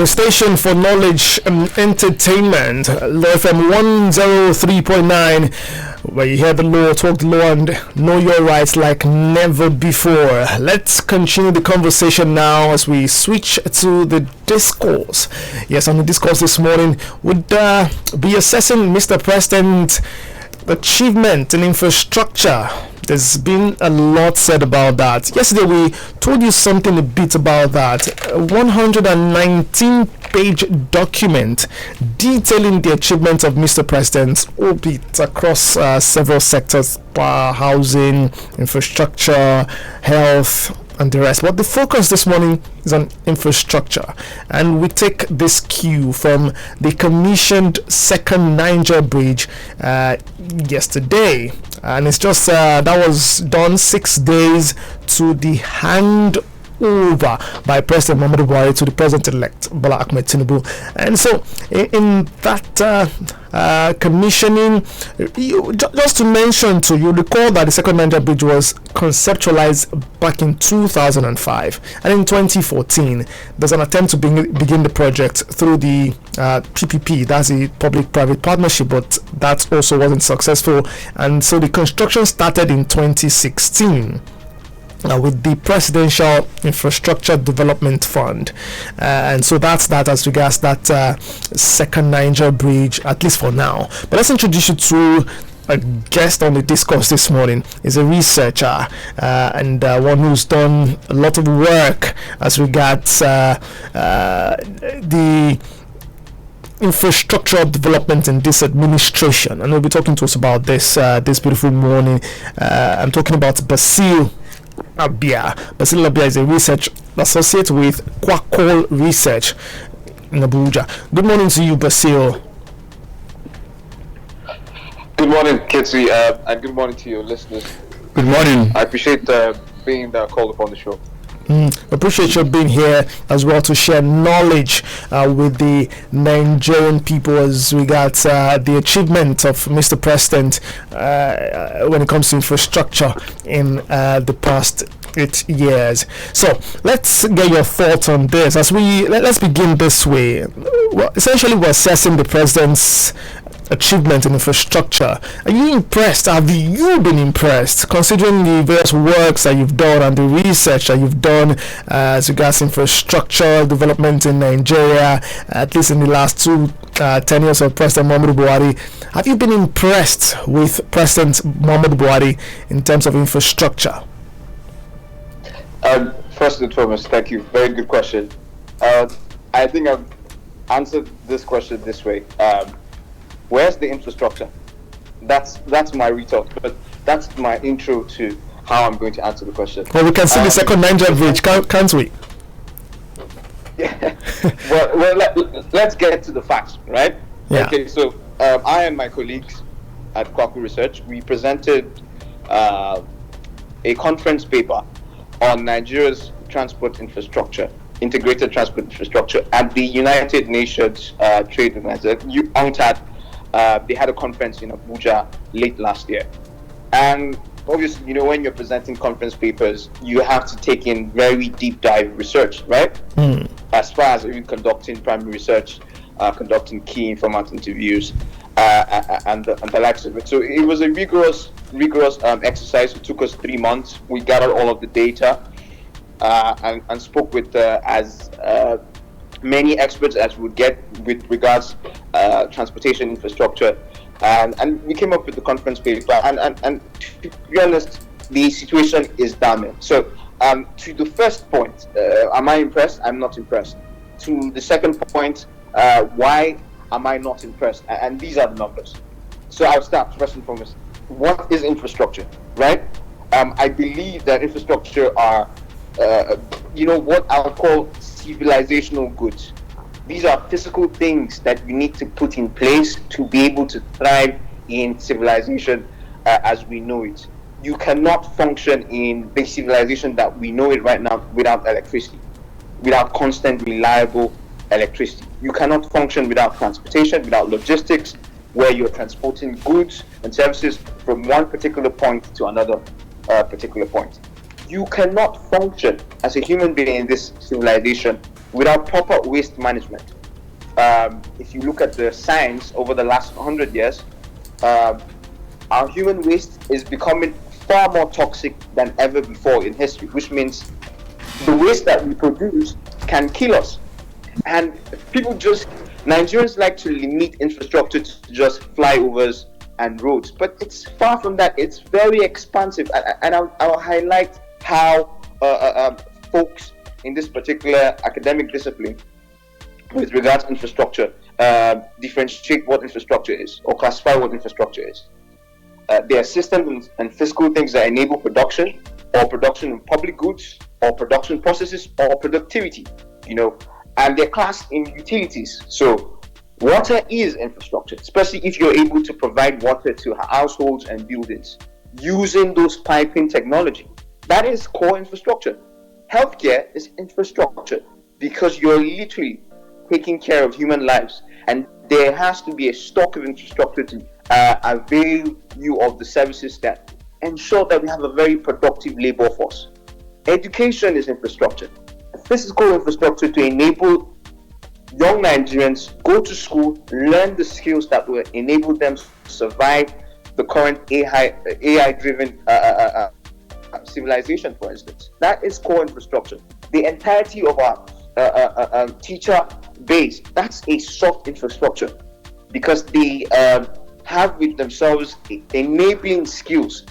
the station for knowledge and entertainment, Law FM 103.9, where you hear the law, talk the law, and know your rights like never before. Let's continue the conversation now as we switch to the discourse. Yes, on the discourse this morning would be assessing Mr. President's achievement in infrastructure. There's been a lot said about that. Yesterday we told you something a bit about that. A 119-page document detailing the achievements of Mr. President, albeit across several sectors: housing, infrastructure, health, and the rest. But the focus this morning is on infrastructure, and we take this cue from the commissioned second Niger bridge yesterday, and it's just that was done 6 days to the hand over by President Muhammadu Buhari to the President-elect Bola Ahmed Tinubu. And so in that commissioning, just to mention to you, recall that the second Niger bridge was conceptualized back in 2005, and in 2014 there's an attempt to begin the project through the PPP, that's the public-private partnership, but that also wasn't successful, and so the construction started in 2016 with the Presidential Infrastructure Development Fund, and so that's that as regards that second Niger bridge, at least for now. But let's introduce you to a guest on the discourse this morning. Is a researcher and one who's done a lot of work as regards the infrastructural development in this administration, and he'll be talking to us about this this beautiful morning. I'm talking about Basil Abia. Basil Abia is a research associate with Kwakol Research in Abuja. Good morning to you, Basil. Good morning, KINGSLEY, and good morning to your listeners. Good morning. I appreciate being called upon the show. Appreciate you being here as well to share knowledge with the Nigerian people as regards the achievement of Mr. President when it comes to infrastructure in the past 8 years. So let's get your thoughts on this. As let's begin this way. Well, essentially, we're assessing the president's achievement in infrastructure. Are you impressed? Have you been impressed, considering the various works that you've done and the research that you've done as regards infrastructure development in Nigeria, at least in the last 10 years of President Muhammadu Buhari? Have you been impressed with President Muhammadu Buhari in terms of infrastructure? First and foremost, thank you. Very good question. I think I've answered this question this way. Where's the infrastructure? That's my retort, but that's my intro to how I'm going to answer the question. Well, we can see the second Niger bridge, can't we? Yeah. well, let's get to the facts, right? Yeah. Okay, so I and my colleagues at Kwaku Research, we presented a conference paper on Nigeria's transport infrastructure, integrated transport infrastructure, at the United Nations Trade Organization, UNCTAD. They had a conference in Abuja late last year, and obviously, when you're presenting conference papers, you have to take in very deep dive research, right? As far as even conducting primary research, conducting key informant interviews, and the likes of it. So it was a rigorous exercise. It took us 3 months. We gathered all of the data and spoke with as many experts as we would get with regards transportation infrastructure, and we came up with the conference paper. And to be honest, the situation is damning. So to the first point, am I impressed? I'm not impressed. To the second point, why am I not impressed? And these are the numbers. So I'll start first and foremost. What is infrastructure, right? I believe that infrastructure are what I'll call civilizational goods. These are physical things that you need to put in place to be able to thrive in civilization as we know it. You cannot function in the civilization that we know it right now without electricity, without constant, reliable electricity. You cannot function without transportation, without logistics, where you're transporting goods and services from one particular point to another particular point. You cannot function as a human being in this civilization without proper waste management. If you look at the science over the last 100 years, our human waste is becoming far more toxic than ever before in history, which means the waste that we produce can kill us. And Nigerians like to limit infrastructure to just flyovers and roads, but it's far from that. It's very expansive, and I'll highlight how folks in this particular academic discipline, with regards to infrastructure, differentiate what infrastructure is or classify what infrastructure is. There are systems and physical things that enable production, or production of public goods, or production processes, or productivity, and they're classed in utilities. So water is infrastructure, especially if you're able to provide water to households and buildings using those piping technology. That is core infrastructure. Healthcare is infrastructure because you're literally taking care of human lives, and there has to be a stock of infrastructure to avail you of the services that ensure that we have a very productive labor force. Education is infrastructure. Physical infrastructure to enable young Nigerians go to school, learn the skills that will enable them to survive the current AI-driven civilization, for instance. That is core infrastructure. The entirety of our teacher base, that's a soft infrastructure, because they have with themselves enabling skills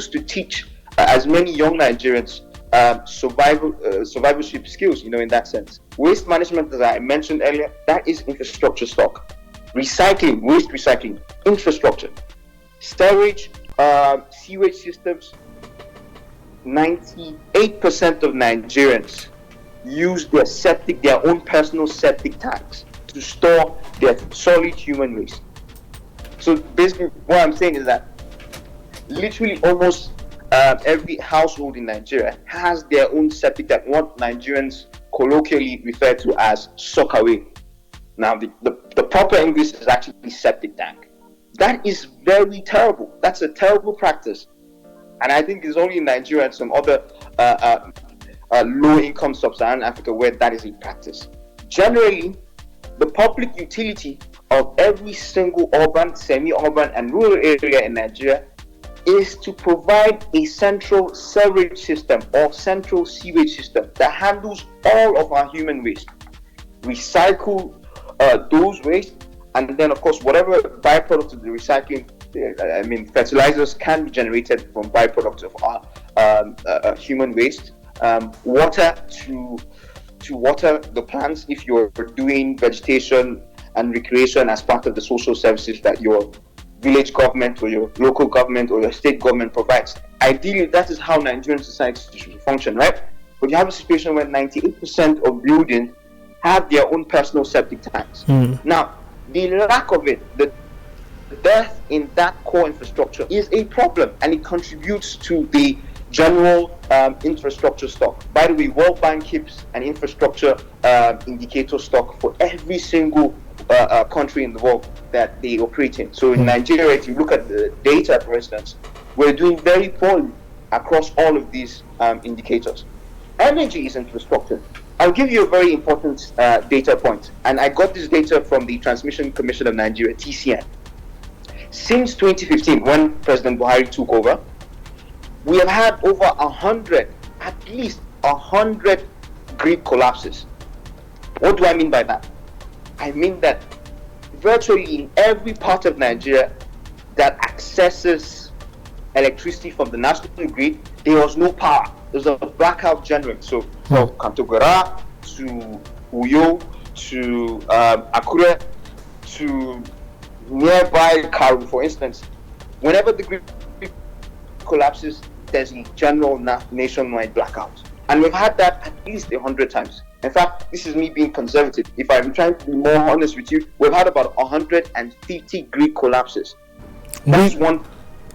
to teach as many young Nigerians survivorship skills, in that sense. Waste management, as I mentioned earlier, that is infrastructure stock. Recycling, waste recycling, infrastructure. Storage, sewage systems. 98% of Nigerians use their own personal septic tanks to store their solid human waste. So basically, what I'm saying is that literally almost every household in Nigeria has their own septic tank, what Nigerians colloquially refer to as sockaway. Now, the proper English is actually septic tank. That is very terrible. That's a terrible practice. And I think it's only in Nigeria and some other low-income sub-Saharan Africa where that is a practice. Generally, the public utility of every single urban, semi-urban, and rural area in Nigeria is to provide a central sewerage system or central sewage system that handles all of our human waste, recycle those waste, and then, of course, whatever byproducts of the recycling, fertilizers can be generated from byproducts of our human waste. Water to water the plants if you're doing vegetation and recreation as part of the social services that your village government or your local government or your state government provides. Ideally, that is how Nigerian society should function, right? But you have a situation where 98% of buildings have their own personal septic tanks. Now, the lack of it, the dearth in that core infrastructure is a problem, and it contributes to the general infrastructure stock. By the way, World Bank keeps an infrastructure indicator stock for every single country in the world that they operate in. So in Nigeria, if you look at the data, for instance, we're doing very poorly across all of these indicators. Energy is infrastructure. I'll give you a very important data point, and I got this data from the Transmission Commission of Nigeria, TCN. Since 2015, when President Buhari took over, we have had over 100, at least 100 grid collapses. What do I mean by that? I mean that virtually in every part of Nigeria that accesses electricity from the national grid, there was no power. There was a blackout generally. So from Kantogora to Uyo to Akure to nearby Karu, for instance, whenever the grid collapses, there's a general nationwide blackout. And we've had that at least 100 times. In fact, this is me being conservative. If I'm trying to be more honest with you, we've had about 150 grid collapses. That's one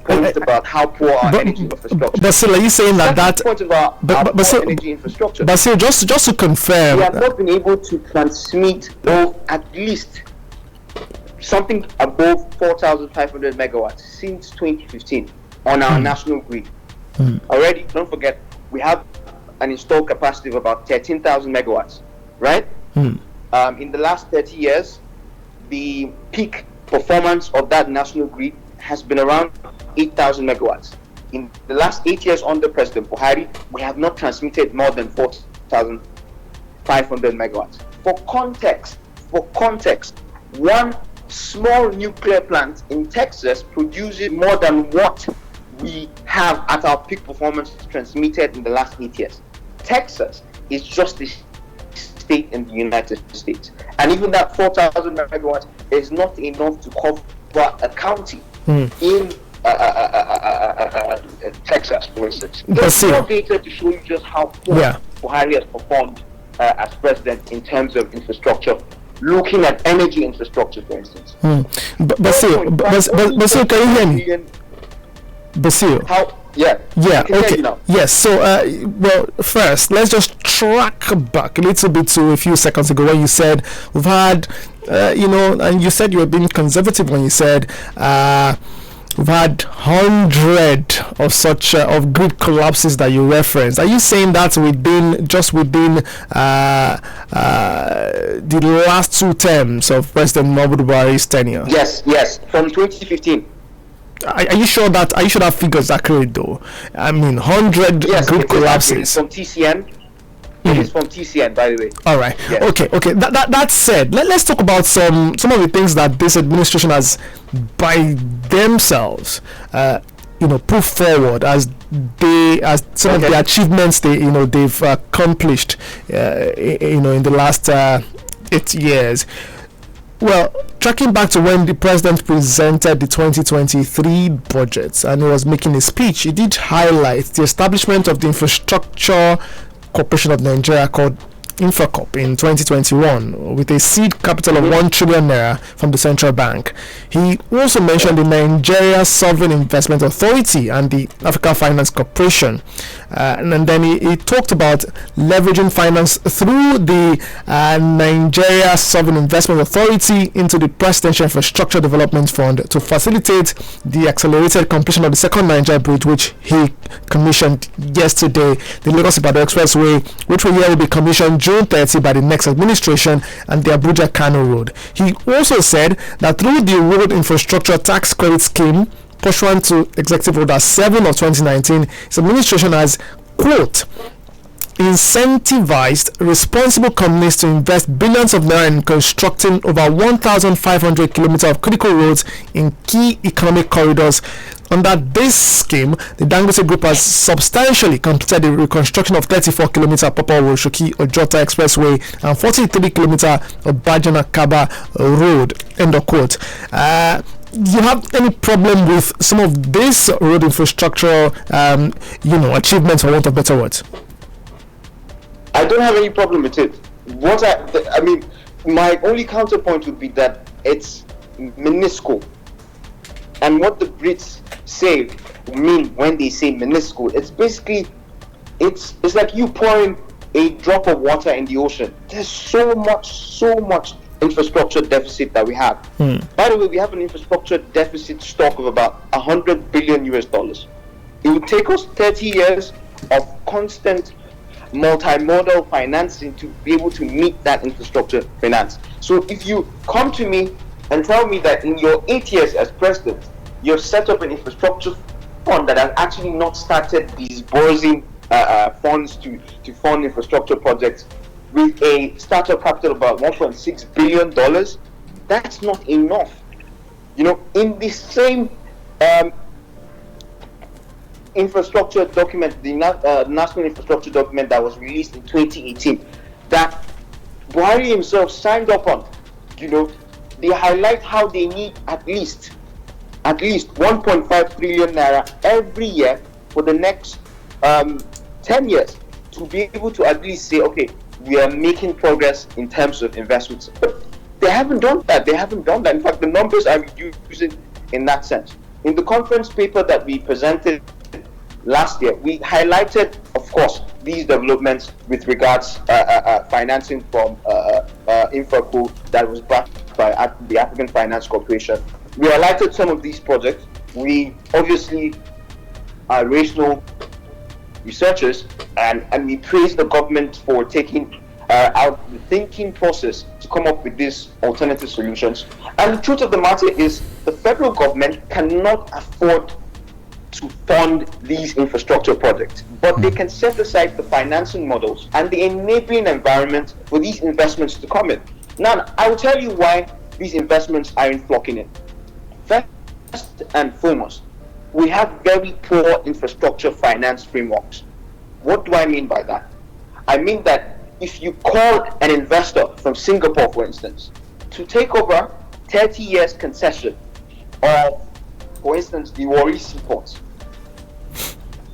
point about how poor our energy infrastructure. Basil, are you saying that point about our energy infrastructure? Basil, just to confirm, we have not been able to transmit at least something above 4,500 megawatts since 2015 on our national grid. Already, don't forget, we have an installed capacity of about 13,000 megawatts, right? In the last 30 years, the peak performance of that national grid has been around 8,000 megawatts. In the last 8 years under President Buhari, we have not transmitted more than 4,500 megawatts. For context, one small nuclear plant in Texas produces more than what we have at our peak performance transmitted in the last 8 years. Texas is just a state in the United States, and even that 4,000 megawatts is not enough to cover a county in Texas, for instance. There's more data to show you just how poor Buhari has performed as president in terms of infrastructure. Looking at energy infrastructure, for instance. Basil, can you hear me? Basil. Yeah. Okay. Yes. So, well, first, let's just track back a little bit to a few seconds ago when you said we've had, and you said you were being conservative when you said we've had 100 of such of grid collapses that you referenced. Are you saying that within the last 2 terms of President Muhammadu Buhari's tenure? Yes, from 2015. Are you sure that figure is accurate though? I mean, 100 grid collapses. From TCN. It is from TCN, by the way. All right. Yes. Okay. That said, let's talk about some of the things that this administration has, by themselves, put forward as some of the achievements they've accomplished, in the last 8 years. Well, tracking back to when the president presented the 2023 budget and he was making a speech, he did highlight the establishment of the Infrastructure Corporation of Nigeria called Infracorp in 2021 with a seed capital of 1 trillion naira from the central bank. He also mentioned the Nigeria Sovereign Investment Authority and the Africa Finance Corporation, and then he talked about leveraging finance through the Nigeria Sovereign Investment Authority into the Presidential Infrastructure Development Fund to facilitate the accelerated completion of the second Nigeria bridge, which he commissioned yesterday, the Lagos-Ibadan Expressway, which will be commissioned June 30 by the next administration, and the Abuja-Kano Road. He also said that through the Road Infrastructure Tax Credit Scheme, pursuant to Executive Order 7 of 2019, his administration has, quote, incentivized responsible companies to invest billions of naira in constructing over 1,500 kilometers of critical roads in key economic corridors. Under this scheme, the Dangote Group has substantially completed the reconstruction of 34 kilometers Papa Oshoki-Ojota Expressway and 43 kilometers of Bajana-Kaba Road. End of quote. Do you have any problem with some of this road infrastructure, achievements, for want of better words? I don't have any problem with it. My only counterpoint would be that it's minuscule. And what the Brits mean when they say minuscule, it's basically, it's like you pouring a drop of water in the ocean. There's so much infrastructure deficit that we have. By the way, we have an infrastructure deficit stock of about 100 billion US dollars. It would take us 30 years of constant multimodal financing to be able to meet that infrastructure finance. So if you come to me and tell me that in your 8 years as president, you've set up an infrastructure fund that has actually not started disbursing funds to fund infrastructure projects with a startup capital of about $1.6 billion, that's not enough. In the same infrastructure document, the national infrastructure document that was released in 2018, that Buhari himself signed up on, they highlight how they need at least 1.5 trillion naira every year for the next 10 years to be able to at least say, okay, we are making progress in terms of investments. But they haven't done that. In fact, the numbers are reducing in that sense. In the conference paper that we presented last year, we highlighted, of course, these developments with regards financing from Infraco that was backed by the African Finance Corporation. We highlighted some of these projects. We obviously are rational researchers, and we praise the government for taking out the thinking process to come up with these alternative solutions. And the truth of the matter is, the federal government cannot afford to fund these infrastructure projects, but they can set aside the financing models and the enabling environment for these investments to come in. Now, I will tell you why these investments aren't flocking in. First and foremost, we have very poor infrastructure finance frameworks. What do I mean by that? I mean that if you call an investor from Singapore, for instance, to take over 30 years concession of, for instance, the Warri Seaport,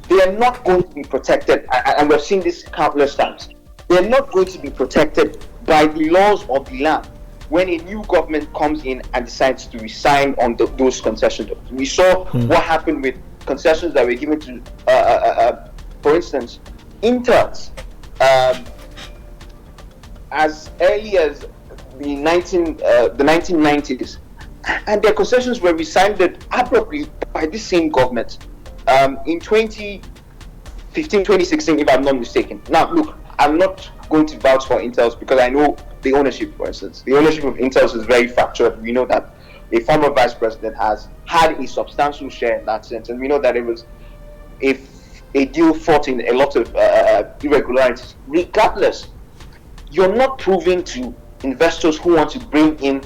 they are not going to be protected, and we've seen this countless times. They are not going to be protected by the laws of the land when a new government comes in and decides to resign on those concessions. We saw what happened with concessions that were given to, for instance, Intels, as early as the 1990s, and their concessions were rescinded abruptly by this same government in 2015, 2016, if I'm not mistaken. Now, look, I'm not going to vouch for Intels because I know the ownership, for instance. The ownership of Intels is very fractured. We know that a former vice president has had a substantial share in that sense, and we know that it was a deal fought in a lot of irregularities. Regardless, you're not proving to investors who want to bring in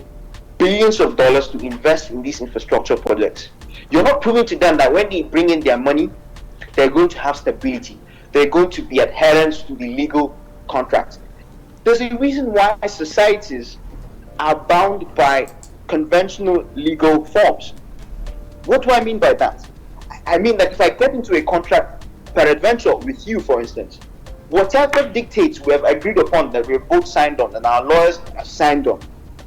billions of dollars to invest in these infrastructure projects. You're not proving to them that when they bring in their money, they're going to have stability. They're going to be adherent to the legal contract. There's a reason why societies are bound by conventional legal forms. What do I mean by that? I mean that if I get into a contract, peradventure, with you, for instance, whatever dictates we have agreed upon that we've both signed on and our lawyers have signed on,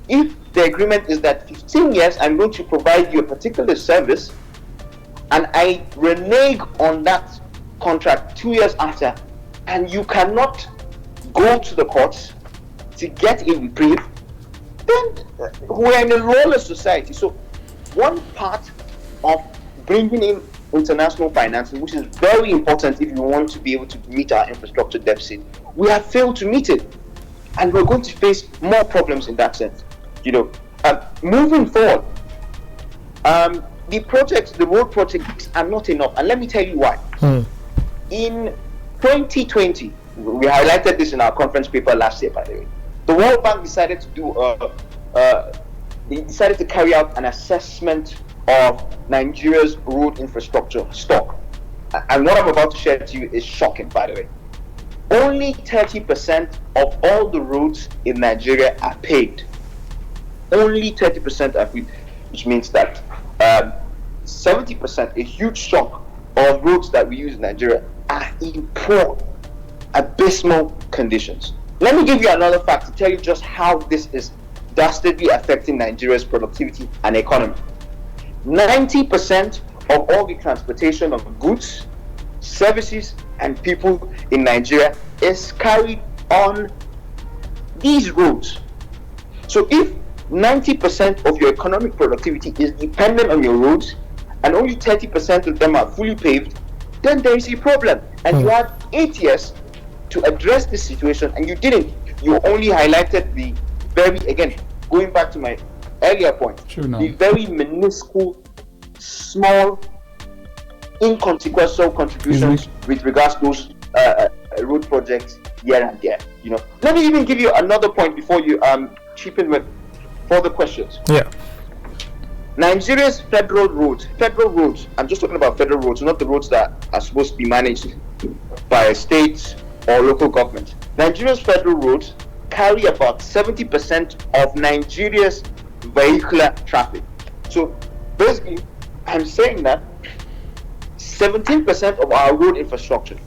if the agreement is that 15 years I'm going to provide you a particular service, and I renege on that contract 2 years after, and you cannot go to the courts to get a reprieve, then we're in a lawless society. So one part of bringing in international financing, which is very important if you want to be able to meet our infrastructure deficit, we have failed to meet it, and we're going to face more problems in that sense. Moving forward, the road projects are not enough, and let me tell you why. In 2020, we highlighted this in our conference paper last year, by the way. The World Bank decided to carry out an assessment of Nigeria's road infrastructure stock. And what I'm about to share to you is shocking, by the way. Only 30% of all the roads in Nigeria are paved. Only 30% are paved, which means that 70%, a huge chunk of roads that we use in Nigeria, are in poor, abysmal conditions. Let me give you another fact to tell you just how this is dastardly affecting Nigeria's productivity and economy. 90% of all the transportation of goods, services, and people in Nigeria is carried on these roads. So if 90% of your economic productivity is dependent on your roads, and only 30% of them are fully paved, then there is a problem. And you had 8 years to address this situation, and you didn't. You only highlighted the very, again, going back to my earlier point, the very minuscule, small, inconsequential contributions with regards to those road projects here and there. Let me even give you another point before you chip in with further questions. Yeah. Nigeria's federal roads, I'm just talking about federal roads, not the roads that are supposed to be managed by a state or local government. Nigeria's federal roads carry about 70% of Nigeria's vehicular traffic. So basically, I'm saying that 17% of our road infrastructure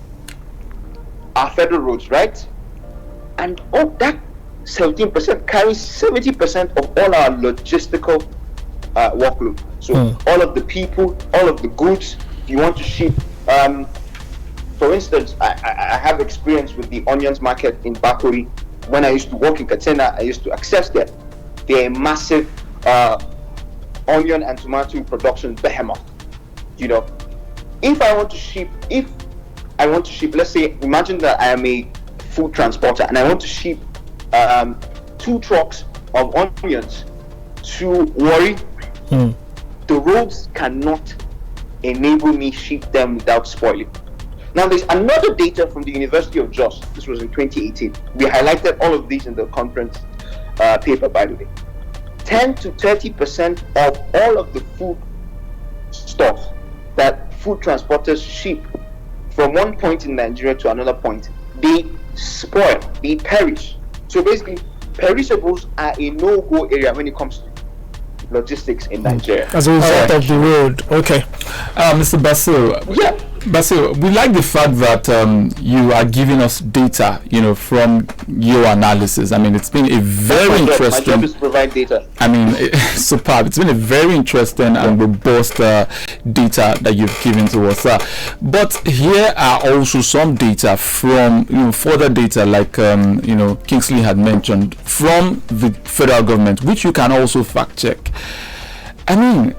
are federal roads, right? And that 17% carries 70% of all our logistical workload. So all of the people, all of the goods, if you want to ship, for instance, I have experience with the onions market in Bakuri. When I used to work in Katsina, I used to access them. They're a massive onion and tomato production behemoth. If I want to ship, let's say, imagine that I am a food transporter and I want to ship 2 trucks of onions to Warri, the roads cannot enable me ship them without spoiling. Now, there's another data from the University of Jos. This was in 2018. We highlighted all of these in the conference paper, by the way. 10 to 30% of all of the food stuff that food transporters ship from one point in Nigeria to another point, they spoil, they perish. So basically, perishables are a no-go area when it comes to logistics in Nigeria. As a result of the road. Okay. Mr. Basil. Yeah. Basil, we like the fact that you are giving us data, from your analysis. I mean, it's been a very interesting. My job is to provide data. I mean, superb. It's been a very interesting and robust data that you've given to us. But here are also some data from, further data like, KINGSLEY had mentioned from the federal government, which you can also fact check. I mean,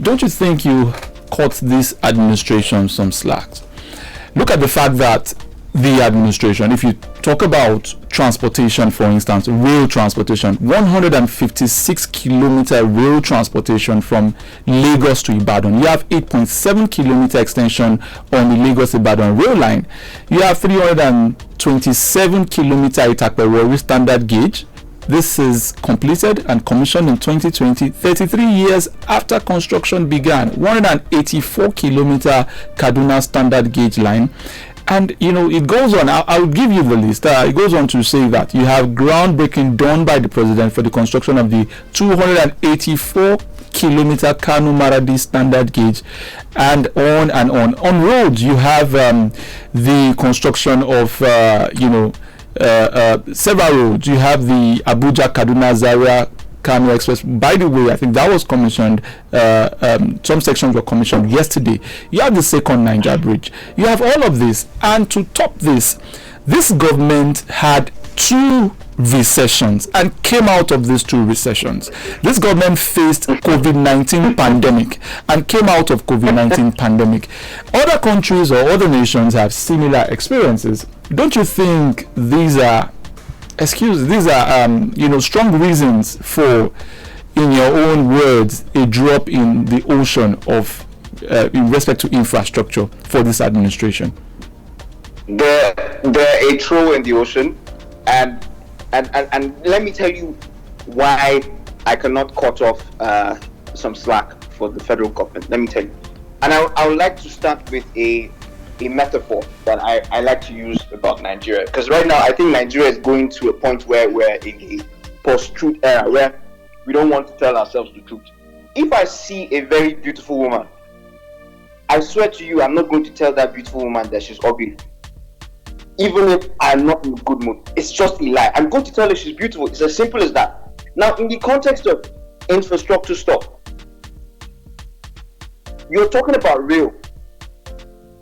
don't you think you cut this administration some slack? Look at the fact that the administration, if you talk about transportation, for instance, rail transportation, 156 kilometer rail transportation from Lagos to Ibadan. You have 8.7 kilometer extension on the Lagos-Ibadan rail line. You have 327 kilometer Itakpe-Warri standard gauge. This is completed and commissioned in 2020, 33 years after construction began. 184 kilometer Kaduna standard gauge line. And it goes on. I'll give you the list. It goes on to say that you have groundbreaking done by the president for the construction of the 284 kilometer Kano Maradi standard gauge, and on and on. On roads, you have the construction of several roads. You have the Abuja Kaduna Zaria Kano Express. By the way, I think that was commissioned. Some sections were commissioned yesterday. You have the second Niger Bridge. You have all of this, and to top this government had 2 recessions and came out of these 2 recessions. This government faced COVID-19 pandemic and came out of COVID-19 pandemic. Other countries or other nations have similar experiences. Don't you think these are strong reasons for, in your own words, a drop in the ocean of in respect to infrastructure for this administration? They're a throw in the ocean, and let me tell you why I cannot cut off some slack for the federal government. Let me tell you, and I would like to start with a metaphor that I like to use about Nigeria, because right now I think Nigeria is going to a point where we're in a post-truth era where we don't want to tell ourselves the truth. If I see a very beautiful woman, I swear to you, I'm not going to tell that beautiful woman that she's ugly, even if I'm not in a good mood. It's just a lie. I'm going to tell her she's beautiful. It's as simple as that. Now, in the context of infrastructure stuff, you're talking about rail.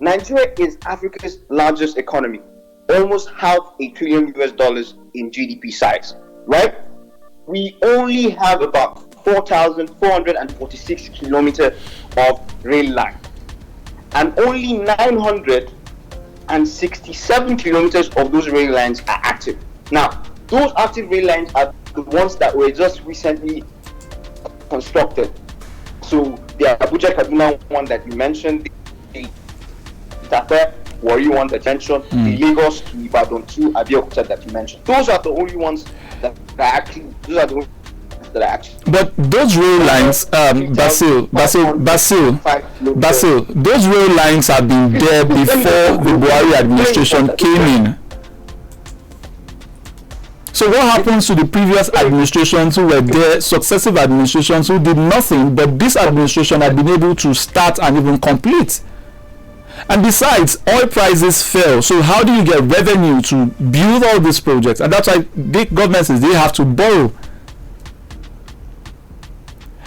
Nigeria is Africa's largest economy, almost $500 billion in GDP size, right? We only have about 4,446 kilometers of rail line, and only 967 kilometers of those rail lines are active. Now, those active rail lines are the ones that were just recently constructed. So the Abuja Kaduna one that you mentioned, the Warri one that you mentioned, the Lagos to Ibadan to Abeokuta that you mentioned. Those are the only ones that are actually. But those rail lines, Basil, those rail lines have been there before the Buhari administration came in. So what happens to the previous administrations who were there, successive administrations who did nothing, but this administration had been able to start and even complete? And besides, oil prices fell. So how do you get revenue to build all these projects? And that's why the government says they have to borrow.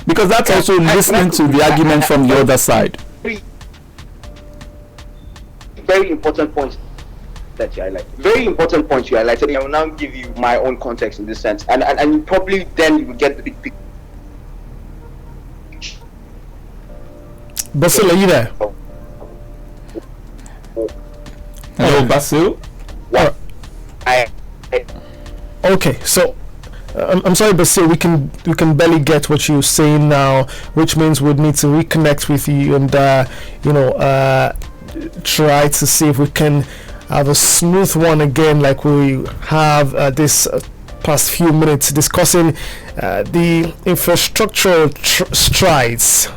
Because that's also listening to the argument from the other side. Very important points that you highlight. Very important points you highlighted. I will now give you my own context in this sense. And probably then you will get the big picture. Basil, are you there? Hello, Basil. Okay, so I'm sorry, Basil, we can barely get what you're saying now, which means we'd need to reconnect with you and try to see if we can have a smooth one again, like we have this past few minutes discussing the infrastructural strides,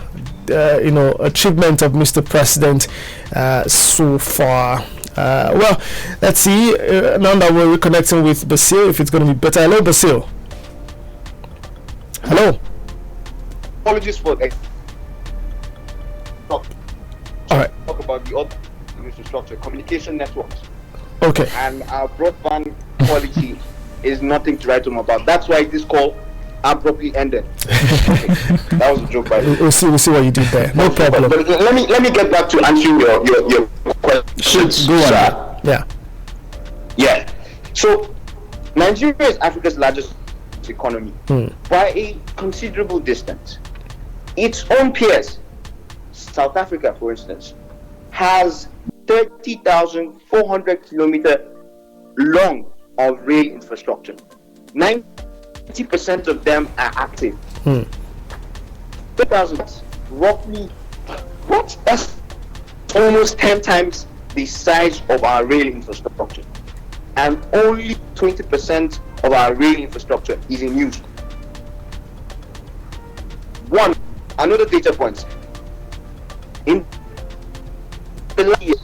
achievement of Mr. President so far. Well, let's see. Now that we're reconnecting with Basil, if it's going to be better. Hello, Basil. Hello. Apologies for that. All right. Talk about the other infrastructure, communication networks. Okay. And our broadband quality is nothing to write home about. That's why this call abruptly ended. Okay. That was a joke, by the way. We'll see what you did there. No problem. But let me get back to answering your questions. Go on. Yeah. So Nigeria is Africa's largest economy by a considerable distance. Its own peers, South Africa, for instance, has 30,400 kilometer long of rail infrastructure. 90% of them are active. 30,000, roughly, that's almost 10 times the size of our rail infrastructure. And only 20% of our rail infrastructure is in use. Another data point. In the last year,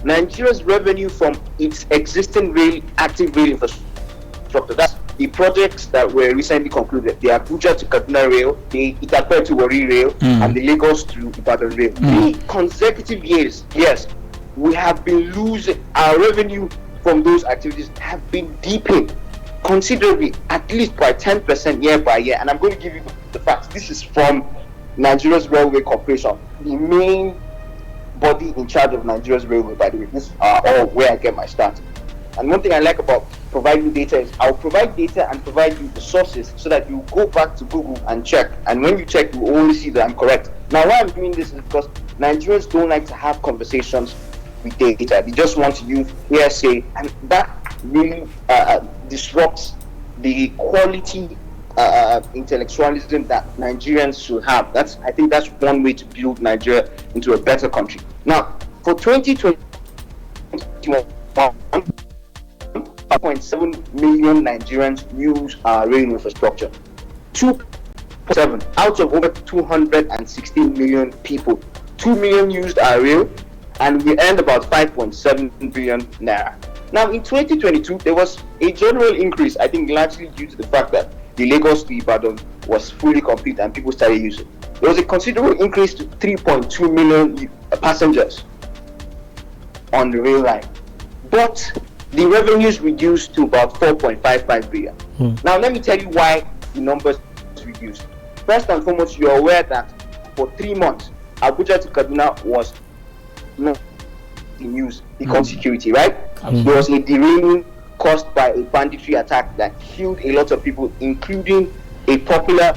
Nigeria's revenue from its existing active rail infrastructure, that's the projects that were recently concluded, the Abuja to Kaduna rail, the Itape to Warri rail, and the Lagos to Ibadan rail. 3 consecutive years, yes, we have been losing our revenue from those activities have been deepening considerably, at least by 10% year by year. And I'm going to give you the facts. This is from Nigeria's Railway Corporation, the main body in charge of Nigeria's railway, by the way. This is all where I get my start. And one thing I like about providing data is I'll provide data and provide you the sources so that you go back to Google and check. And when you check, you will only see that I'm correct. Now, why I'm doing this is because Nigerians don't like to have conversations with data. They just want to use hearsay, and that really disrupts the quality intellectualism that Nigerians should have. I think that's one way to build Nigeria into a better country. Now, for 2021, 1.7 million Nigerians use our rail infrastructure. 2.7 out of over 216 million people. 2 million used our rail, and we earned about 5.7 billion naira. Now, in 2022, there was a general increase, I think largely due to the fact that the Lagos to Ibadan was fully complete and people started using it. There was a considerable increase to 3.2 million passengers on the rail line. But the revenues reduced to about 4.55 billion. Now, let me tell you why the numbers reduced. First and foremost, you're aware that for 3 months, Abuja to Kaduna was not in use because security, right? There was a derailing caused by a banditry attack that killed a lot of people, including a popular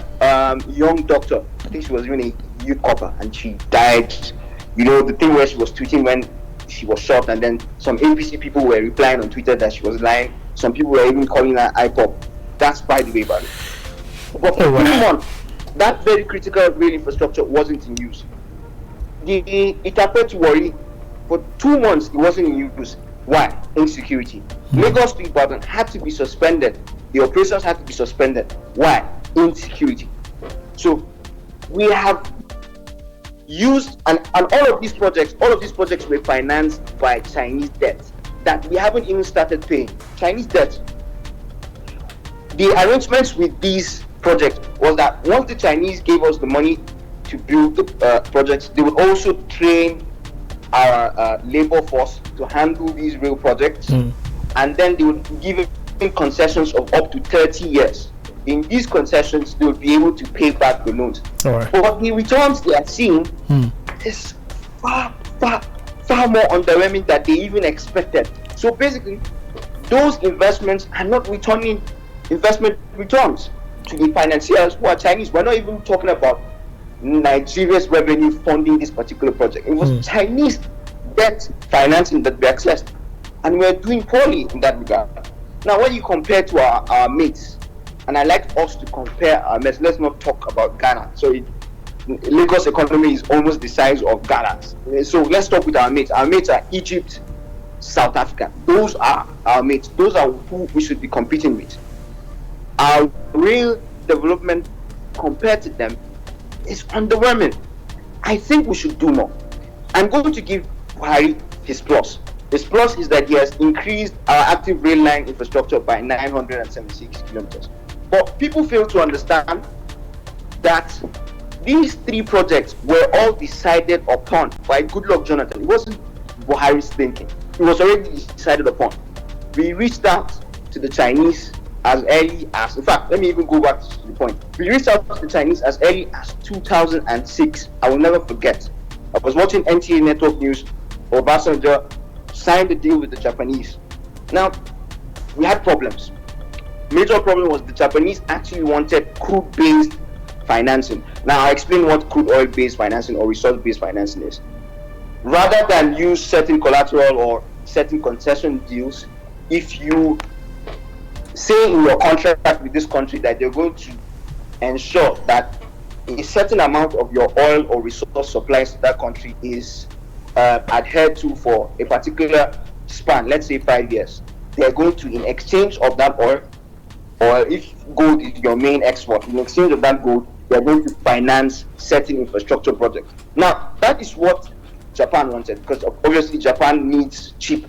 young doctor. I think she was even a youth copper, and she died. You know, the thing where she was tweeting when she was shot, and then some APC people were replying on Twitter that she was lying. Some people were even calling her IPOP. That's by the way, buddy. But for 3 months, that very critical rail infrastructure wasn't in use. The Itape to Warri, for 2 months it wasn't in use. Why? Insecurity. Lagos to Ibadan had to be suspended. The operations had to be suspended. Why? Insecurity. So we have used, and all of these projects were financed by Chinese debt that we haven't even started paying. Chinese debt. The arrangements with these projects was that once the Chinese gave us the money to build the projects, they would also train our labor force to handle these rail projects, and then they would give concessions of up to 30 years. In these concessions, they would be able to pay back the loans. But the returns they are seeing is far more underwhelming than they even expected. So basically, those investments are not returning investment returns to the financiers who are Chinese. We're not even talking about Nigeria's revenue funding this particular project. It was Chinese debt financing that we accessed, and we're doing poorly in that regard. Now, when you compare to our mates, and I like us to compare our mates, let's not talk about Ghana. So Lagos economy is almost the size of Ghana's. So let's talk with our mates. Our mates are Egypt, South Africa. Those are our mates. Those are who we should be competing with. Our real development compared to them is underwhelming. I think we should do more. I'm going to give Buhari his plus. His plus is that he has increased our active rail line infrastructure by 976 kilometers. But people fail to understand that these 3 projects were all decided upon by Goodluck Jonathan. It wasn't Buhari's thinking. It was already decided upon. We reached out to the Chinese as early as, in fact, let me even go back to the point. We reached out to the Chinese as early as 2006. I will never forget. I was watching NTA Network News. Obasanjo signed the deal with the Japanese. Now, we had problems. Major problem was the Japanese actually wanted crude-based financing. Now, I'll explain what crude oil-based financing or resource-based financing is. Rather than use certain collateral or certain concession deals, if you say in your contract with this country that they're going to ensure that a certain amount of your oil or resource supplies to that country is adhered to for a particular span, let's say 5 years, they're going to, in exchange of that oil, or if gold is your main export, in exchange of that gold, they're going to finance certain infrastructure projects. Now, that is what Japan wanted, because obviously Japan needs cheap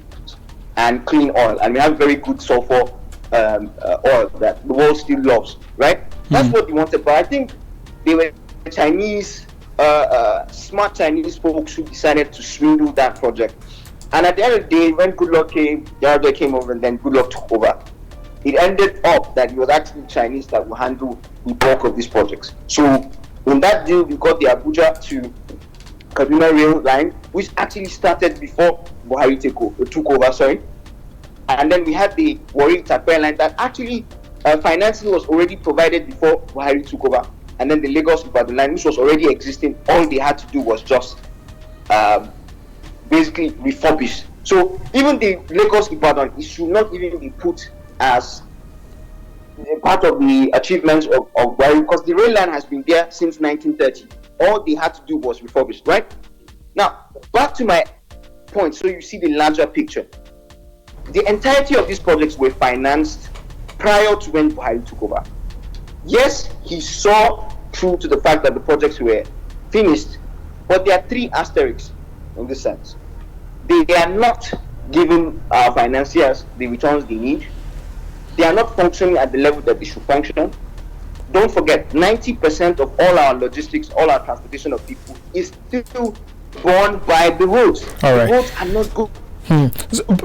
and clean oil, and we have very good sulfur oil that the world still loves, right? That's what they wanted. But I think they were Chinese, smart Chinese folks who decided to swindle that project. And at the end of the day, when Goodluck came, Yar'Adua came over, and then Goodluck took over. It ended up that it was actually Chinese that will handle the bulk of these projects. So in that deal, we got the Abuja to Kaduna rail line, which actually started before Buhari took over. And then we had the Warri Takpe line that actually financing was already provided before Buhari took over. And then the Lagos Ibadan line, which was already existing, all they had to do was just basically refurbish. So even the Lagos Ibadan, it should not even be put as part of the achievements of Buhari, because the rail line has been there since 1930. All they had to do was refurbish, right? Now, back to my point, so you see the larger picture. The entirety of these projects were financed prior to when Buhari took over. Yes, he saw through to the fact that the projects were finished, but there are 3 asterisks in this sense. They are not giving our financiers the returns they need. They are not functioning at the level that they should function. Don't forget, 90% of all our logistics, all our transportation of people is still borne by the roads. All right. The roads are not good.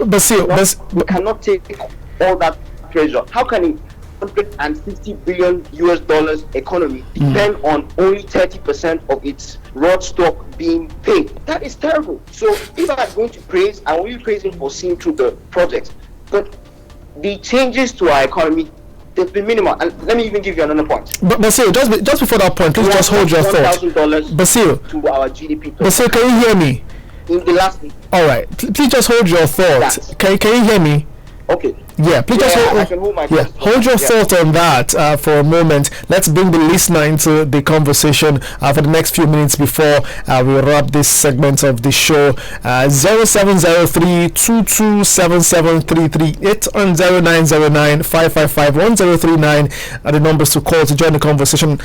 But still, we cannot take all that pressure. How can a $150 billion US economy depend on only 30% of its road stock being paid? That is terrible. So if I'm going to praise, I will be praising for seeing through the project. But the changes to our economy, they've been minimal. And let me even give you another point. But Basil, just before that point, please just hold your thought. Basil, to our GDP. Basil, can you hear me? In the last. All right, please just hold your thought. Can you hear me? Okay. Yeah, please just hold your thought on that for a moment. Let's bring the listener into the conversation for the next few minutes before we wrap this segment of the show. 0703 2277 on 0909 555 1039 are the numbers to call to join the conversation.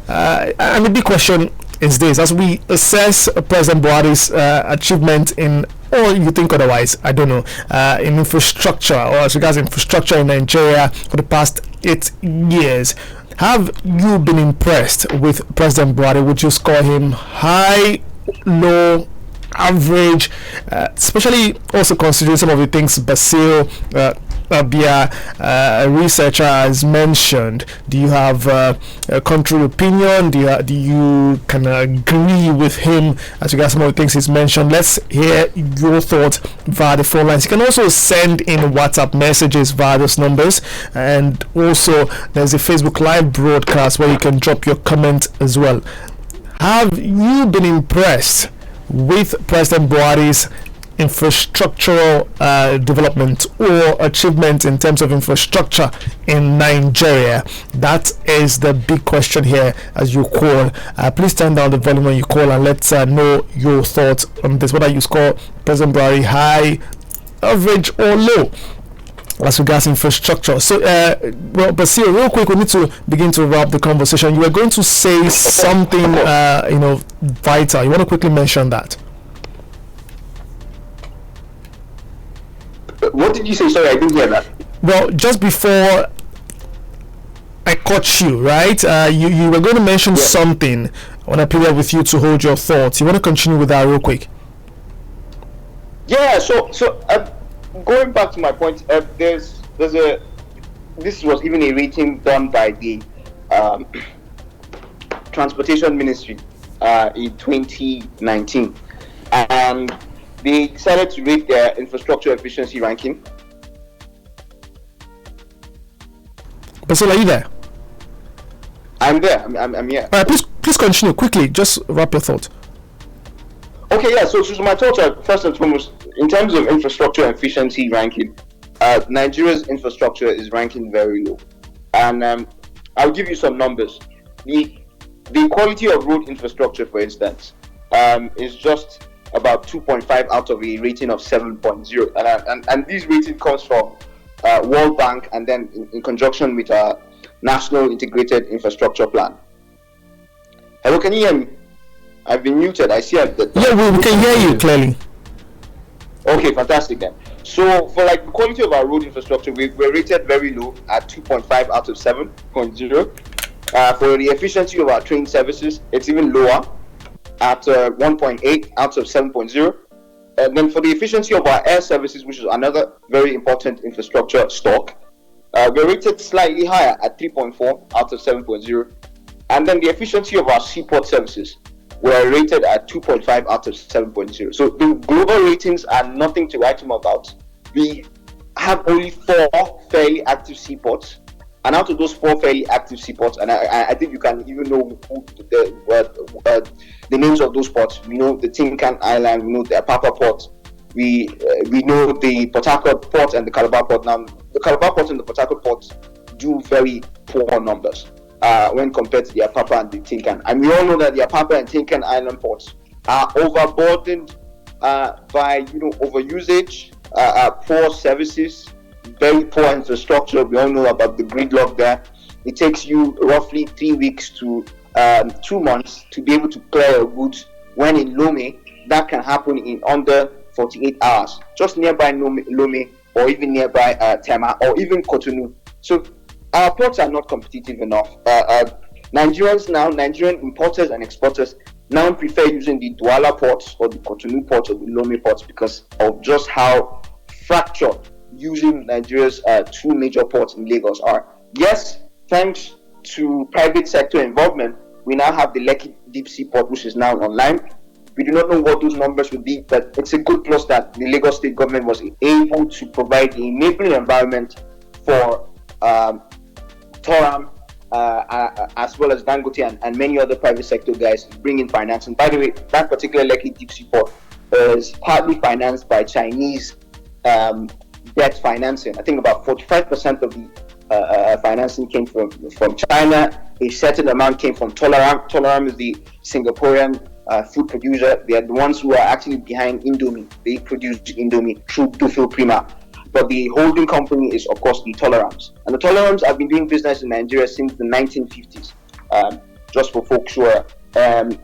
And the big question is this: as we assess President Buhari's achievement in, or you think otherwise, I don't know, in infrastructure, or as regards infrastructure in Nigeria for the past 8 years, have you been impressed with President Buhari? Would you score him high, low, average, especially also considering some of the things Basil Abia, a researcher, has mentioned? Do you have a contrary opinion? Do you can agree with him as regards some of the things he's mentioned? Let's hear your thoughts via the phone lines. You can also send in WhatsApp messages via those numbers, and also there's a Facebook live broadcast where you can drop your comment as well. Have you been impressed with President Buhari's infrastructural development or achievement in terms of infrastructure in Nigeria? That is the big question here as you call. Please turn down the volume when you call, and let's know your thoughts on this, whether you score President Buhari high, average, or low as regards infrastructure. So, Basil, real quick, we need to begin to wrap the conversation. You were going to say something, vital. You want to quickly mention that? What did you say? Sorry, I didn't hear that. Well, just before I caught you, right? You were going to mention something when I pleaded with you to hold your thoughts. You want to continue with that real quick? Yeah. So going back to my point, this was even a rating done by the Transportation Ministry in 2019, and they decided to rate their infrastructure efficiency ranking. Basil, are you there? I'm there. I'm here. All right, please continue quickly. Just wrap your thought. Okay, yeah. So my thoughts are, first and foremost, in terms of infrastructure efficiency ranking, Nigeria's infrastructure is ranking very low, and I'll give you some numbers. The quality of road infrastructure, for instance, is just about 2.5 out of a rating of 7.0, and this rating comes from World Bank, and then in conjunction with our National Integrated Infrastructure Plan. Hello, can you hear me? I've been muted. I see that. Yeah, we can hear you clearly. Okay, fantastic then. So for like the quality of our road infrastructure, we're rated very low at 2.5 out of 7.0. For the efficiency of our train services, it's even lower at 1.8 out of 7.0. And then for the efficiency of our air services, which is another very important infrastructure stock, we're rated slightly higher at 3.4 out of 7.0. And then the efficiency of our seaport services, we're rated at 2.5 out of 7.0. So the global ratings are nothing to write home about. We have only 4 fairly active seaports, and out of those 4 fairly active seaports, and I think you can even know who the names of those ports. We know the Tinkan Island, we know the Apapa port, we know the Port Harcourt port and the Calabar port. Now, the Calabar port and the Port Harcourt ports do very poor numbers when compared to the Apapa and the Tinkan. And we all know that the Apapa and Tinkan Island ports are overburdened by overusage, poor services, very poor infrastructure. We all know about the gridlock there. It takes you roughly 3 weeks to 2 months to be able to clear your goods, when in Lome that can happen in under 48 hours, just nearby Lome, or even nearby Tema, or even Cotonou. So our ports are not competitive enough. Nigerian importers and exporters now prefer using the Douala ports or the Cotonou ports or the Lome ports because of just how fractured using Nigeria's 2 major ports in Lagos are. Yes, thanks to private sector involvement, we now have the Lekki Deep Sea Port, which is now online. We do not know what those numbers would be, but it's a good plus that the Lagos State government was able to provide the enabling environment for Toram, as well as Dangote and many other private sector guys to bring in finance. And by the way, that particular Lekki Deep Sea Port is partly financed by Chinese debt financing. I think about 45% of the financing came from China. A certain amount came from Tolaram. Tolaram is the Singaporean food producer. They are the ones who are actually behind Indomie. They produce Indomie through Dufil Prima. But the holding company is, of course, the Tolerams. And the Tolerams have been doing business in Nigeria since the 1950s. Just for folks who are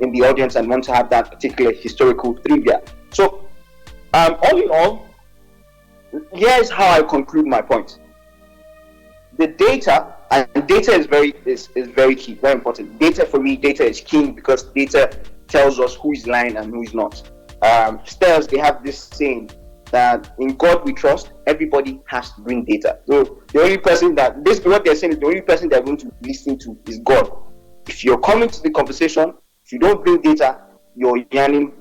in the audience and want to have that particular historical trivia. So, all in all, here's how I conclude my point. The data, and data is very key, very important. Data for me, data is king because data tells us who is lying and who is not. Stairs, they have this saying that in God we trust, everybody has to bring data. So the only person that, basically what they're saying is the only person they're going to listen to is God. If you're coming to the conversation, if you don't bring data, you're yarning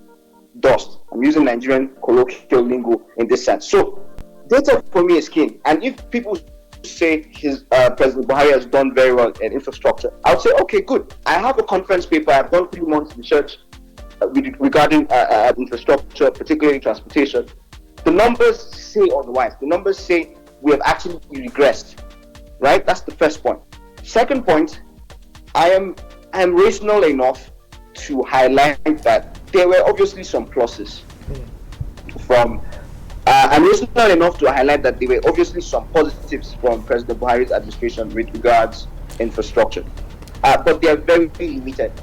dust. I'm using Nigerian colloquial lingo in this sense. So data for me is king. And if people say President Buhari has done very well in infrastructure, I would say, okay, good. I have a conference paper. I've done 3 months research regarding infrastructure, particularly transportation. The numbers say otherwise. The numbers say we have actually regressed, right? That's the first point. Second point, I am rational enough to highlight that there were obviously some pluses from. I'm reasonable enough to highlight that there were obviously some positives from President Buhari's administration with regards infrastructure, but they are very limited,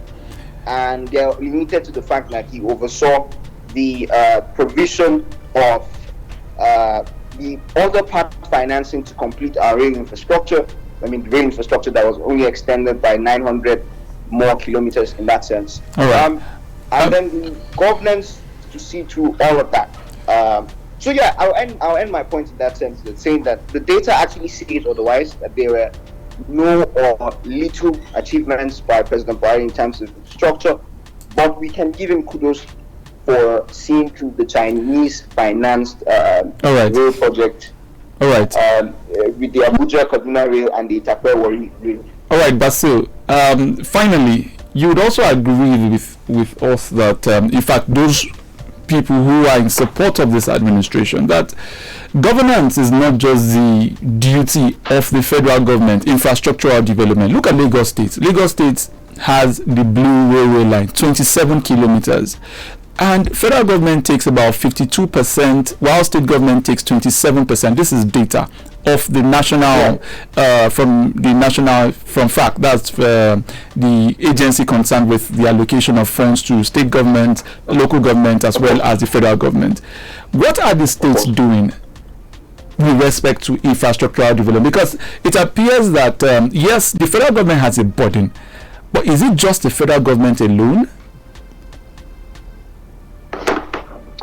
and they are limited to the fact that he oversaw the provision of the other part financing to complete our rail infrastructure. I mean, the rail infrastructure that was only extended by 900 more kilometers in that sense. All right. And then the governance to see through all of that. So yeah, I'll end my point in that sense, that saying that the data actually says otherwise, that there were no or little achievements by President Buhari in terms of structure, but we can give him kudos for seeing through the Chinese financed rail project. All right. With the Abuja Kaduna rail and the Itakwe Warri rail. All right, Basil. Finally, you would also agree with us that, in fact, those people who are in support of this administration, that governance is not just the duty of the federal government, infrastructural development. Look at Lagos State. Lagos State has the blue railway line, 27 kilometers. And federal government takes about 52%, while state government takes 27%. This is data of the national, from FAC. That's the agency concerned with the allocation of funds to state government, local government, as well as the federal government. What are the states doing with respect to infrastructural development? Because it appears that, yes, the federal government has a burden, but is it just the federal government alone?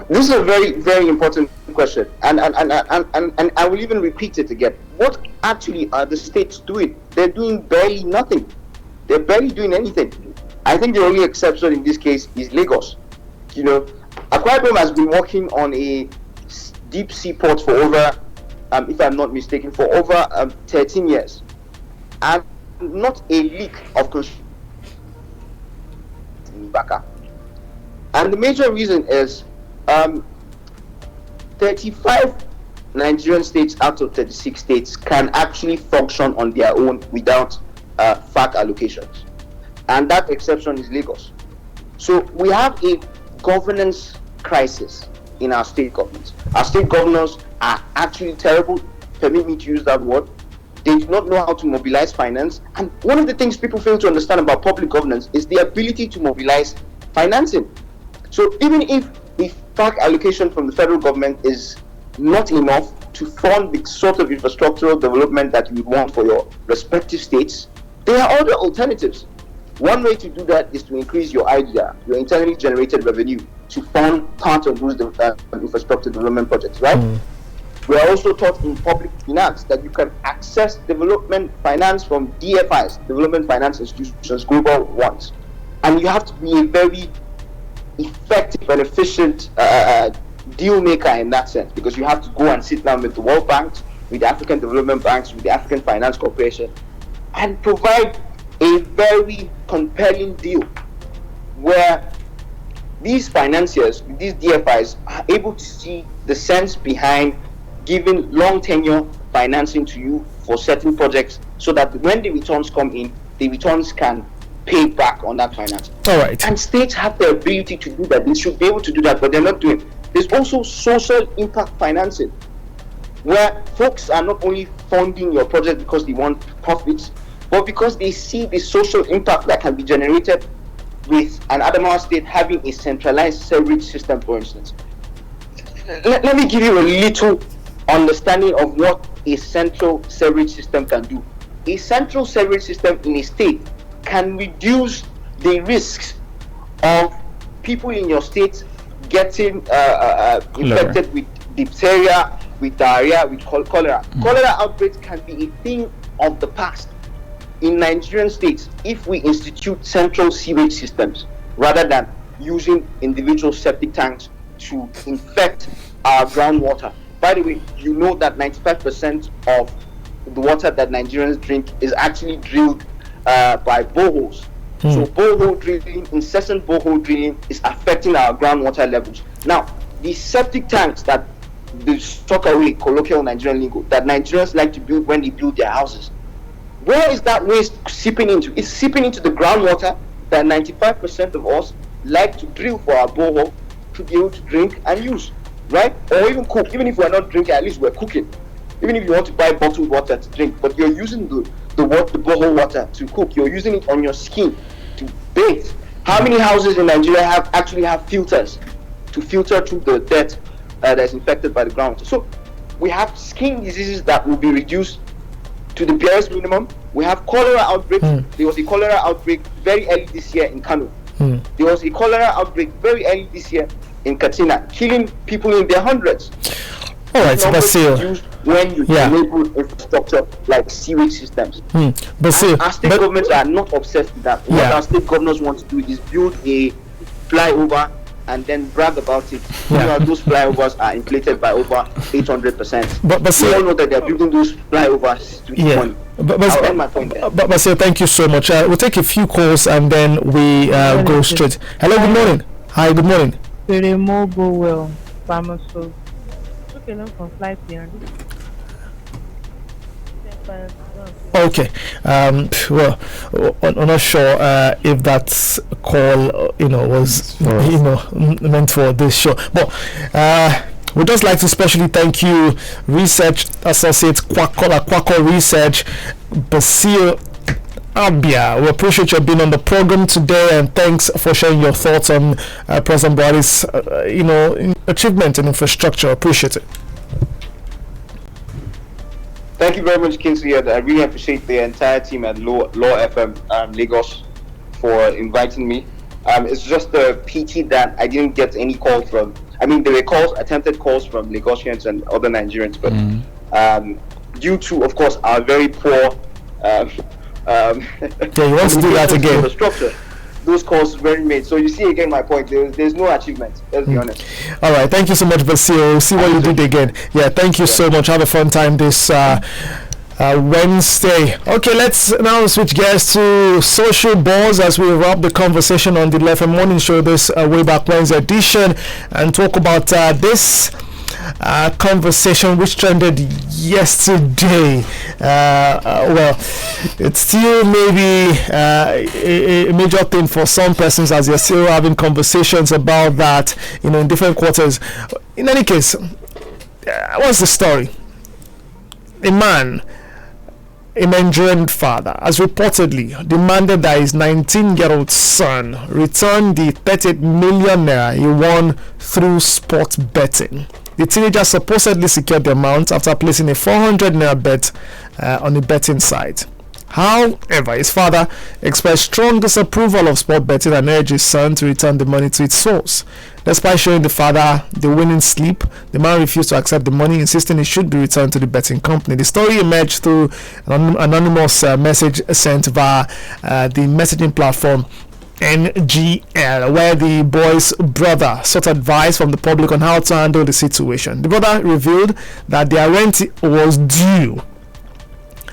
This is a very, very important question, and I will even repeat it again. What actually are the states doing? They're doing barely nothing. They're barely doing anything. I think the only exception in this case is Lagos. You know, Akwa Ibom has been working on a deep sea port for over, if I'm not mistaken, for over 13 years, and not a leak of construction in Ibaka. And the major reason is 35 Nigerian states out of 36 states can actually function on their own without FAC allocations, and that exception is Lagos. So we have a governance crisis in our state governments. Our state governors are actually terrible, permit me to use that word. They do not know how to mobilize finance, and one of the things people fail to understand about public governance is the ability to mobilize financing. So even if the FAC allocation from the federal government is not enough to fund the sort of infrastructural development that you would want for your respective states, there are other alternatives. One way to do that is to increase your IDR, your internally generated revenue, to fund part of those infrastructure development projects, right? We are also taught in public finance that you can access development finance from DFIs, development finance institutions, global ones. And you have to be a very effective and efficient deal maker in that sense, because you have to go and sit down with the World Banks, with the African Development Banks, with the African Finance Corporation, and provide a very compelling deal where these financiers, these DFIs, are able to see the sense behind giving long tenure financing to you for certain projects, so that when the returns come in, the returns can pay back on that finance. All right. And states have the ability to do that. They should be able to do that, but they're not doing it. There's also social impact financing, where folks are not only funding your project because they want profits, but because they see the social impact that can be generated with an Adamawa state having a centralized sewerage system, for instance. Let me give you a little understanding of what a central sewerage system can do. A central sewerage system in a state can reduce the risks of people in your state getting infected with diphtheria, with diarrhea, with cholera. Cholera outbreaks can be a thing of the past in Nigerian states if we institute central sewage systems rather than using individual septic tanks to infect our groundwater. By the way, you know that 95% of the water that Nigerians drink is actually drilled by boreholes. So borehole drilling, incessant borehole drilling, is affecting our groundwater levels. Now, the septic tanks that the soccer way, colloquial Nigerian lingo, that Nigerians like to build when they build their houses. Where is that waste seeping into? It's seeping into the groundwater that 95% of us like to drill for our borehole to be able to drink and use, right? Or even cook. Even if we're not drinking, at least we're cooking. Even if you want to buy bottled water to drink, but you're using the borehole water to cook. You're using it on your skin to bathe. How many houses in Nigeria actually have filters to filter through the dirt that's infected by the groundwater? So we have skin diseases that will be reduced to the barest minimum. We have cholera outbreaks. There was a cholera outbreak very early this year in Kano. There was a cholera outbreak very early this year in Katsina, killing people in their hundreds. All right, Basil. When you enable infrastructure like sewage systems. Basil, our state governments are not obsessed with that. What our state governors want to do is build a flyover and then brag about it. You know, those flyovers are inflated by over 800%. But we all know that they're building those flyovers to eat money. I'll end my point there. But thank you so much. We'll take a few calls and then we go straight. Hello, good morning. Hi, good morning. Okay. Well, I'm not sure if that call, was, meant for this show. But we'd just like to specially thank you, Research Associate Kwako Research, Basil Abia. We appreciate you being on the program today, and thanks for sharing your thoughts on President Buhari's, achievement in infrastructure. Appreciate it. Thank you very much, Kingsley. I really appreciate the entire team at Law FM Lagos for inviting me. It's just a pity that I didn't get any call from. I mean, there were attempted calls from Lagosians and other Nigerians, but due to, of course, our very poor. You want to do that again? The structure. Those calls were made. So you see again my point. There's no achievement. Let's be honest. All right. Thank you so much, Basil. We'll see what you did again. Yeah. Thank you so much. Have a fun time this Wednesday. Okay. Let's now switch gears to social buzz as we wrap the conversation on the Left Morning Show this way back Wednesday edition, and talk about this conversation which trended yesterday. Well, it's still maybe a major thing for some persons as they're still having conversations about that, in different quarters. In any case, what's the story? A Nigerian father has reportedly demanded that his 19-year-old son return the 38 million naira he won through sports betting. The teenager supposedly secured the amount after placing a 400 naira bet on the betting site. However, his father expressed strong disapproval of sport betting and urged his son to return the money to its source. Despite showing the father the winning slip, the man refused to accept the money, insisting it should be returned to the betting company. The story emerged through an anonymous message sent via the messaging platform NGL, where the boy's brother sought advice from the public on how to handle the situation. The brother revealed that their rent was due,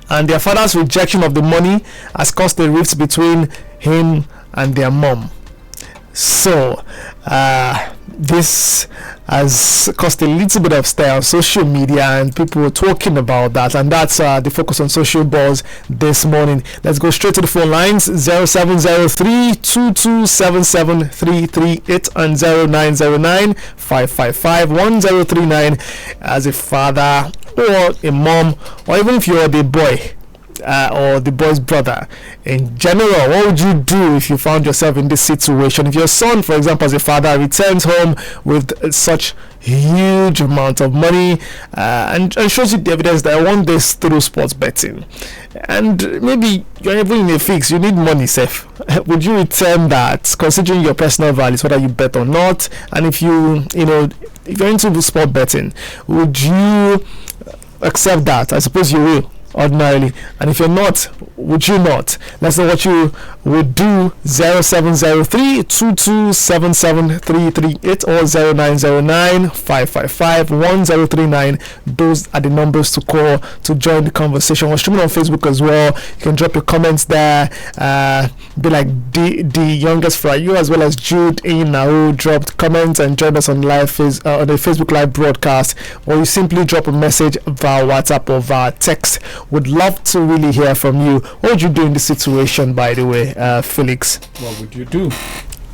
and their father's rejection of the money has caused a rift between him and their mom. So this has caused a little bit of stir on social media, and people were talking about that, and that's the focus on social buzz this morning. Let's go straight to the phone lines: 0703-2277-338 and 0909-555-1039. As a father or a mom, or even if you're the boy or the boy's brother in general, what would you do if you found yourself in this situation? If your son, for example, as a father, returns home with such huge amount of money and shows you the evidence that I won this through sports betting, and maybe you're even in a fix, you need money safe, would you return that, considering your personal values, whether you bet or not? And if if you're into sport betting, would you accept that? I suppose you will. ordinarily. And if you're not, would you not? Let's know what you would do. 0703-2277-338 or 0909-555-1039. Those are the numbers to call to join the conversation. We're streaming on Facebook as well. You can drop your comments there. Be like the youngest for you, as well as Jude Inau dropped comments and joined us on live on the Facebook live broadcast, or you simply drop a message via WhatsApp or via text. Would love to really hear from you. What would you do in this situation, by the way, Felix? What would you do?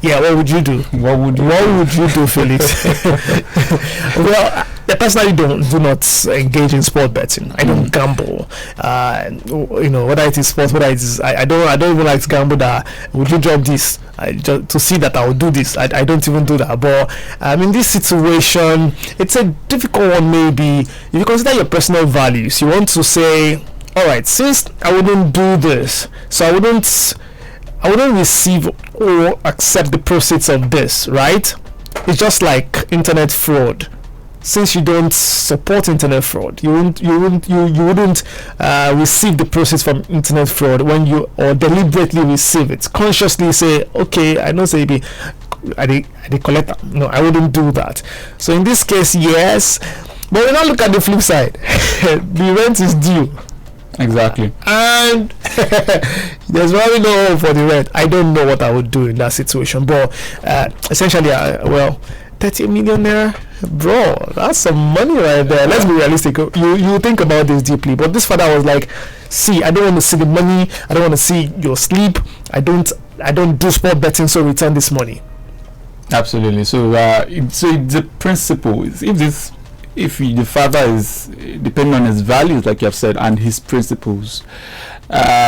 Yeah, what would you do? What would you do, Felix? Well, I personally do not engage in sport betting. I don't gamble. Whether it is sports, whether it is, I don't even like to gamble. That would you drop this? To see that I will do this. I don't even do that. But in this situation, it's a difficult one. Maybe if you consider your personal values, you want to say, all right, since I wouldn't do this, so I wouldn't receive or accept the proceeds of this, right? It's just like internet fraud. Since you don't support internet fraud, you wouldn't receive the proceeds from internet fraud when you or deliberately receive it. Consciously say, okay, I know say I collect. No, I wouldn't do that. So in this case, yes, but when I look at the flip side, the rent is due. Exactly. And there's really no hope for the rent. I don't know what I would do in that situation. But essentially, 30 million naira, bro, that's some money right there. Let's be realistic. You think about this deeply. But this father was like, see, I don't want to see the money. I don't want to see your sleep. I don't do sport betting, so return this money. Absolutely. So the principle is, if the father is depending on his values, like you have said, and his principles,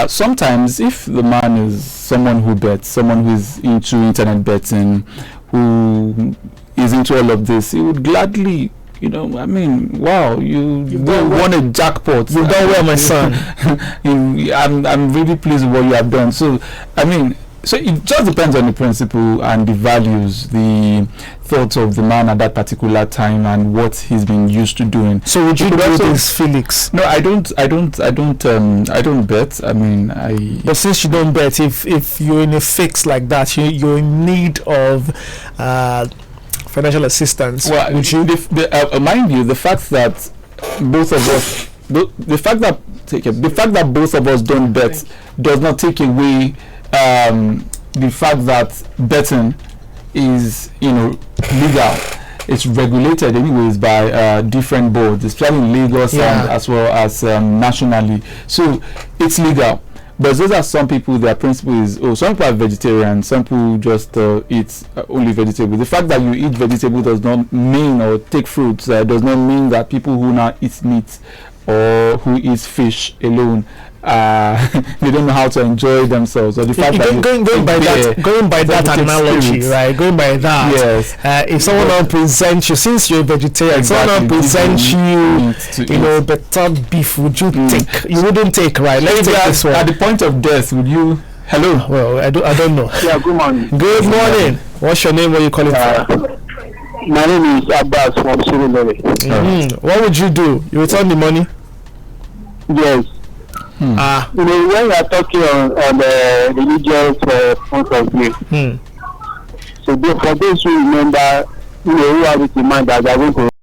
sometimes if the man is someone who bets, someone who is into internet betting, who is into all of this, he would gladly, wow, you won a jackpot. You've done well, my son. I'm really pleased with what you have done. So so it just depends on the principle and the values, the thoughts of the man at that particular time, and what he's been used to doing. So would you do this, Felix? No, I don't bet. But since you don't bet, if you're in a fix like that, you're in need of financial assistance. Well, would you? Mind you, the fact that both of us, the fact that both of us don't bet does not take away the fact that betting is legal. It's regulated anyways by different boards, especially in Lagos and as well as nationally. So it's legal. But those are some people, their principle is, some people are vegetarian, some people just eat only vegetables. The fact that you eat vegetables does not mean, or take fruits, does not mean that people who now eat meat or who eat fish alone, they don't know how to enjoy themselves. Or the fact that going by that analogy, right? Going by that, yes. If someone now presents you, since you're a vegetarian, someone now presents you, better beef, would you take? You wouldn't take, right? Let's take this one. At the point of death, would you? Hello. Well, I don't know. Yeah. Good morning. Good morning. What's your name? What are you calling from? My name is Abbas from Surulere. What would you do? You return the money? Yes. When we are talking on the religious point of view, so for those who remember, who have it in mind that they are going to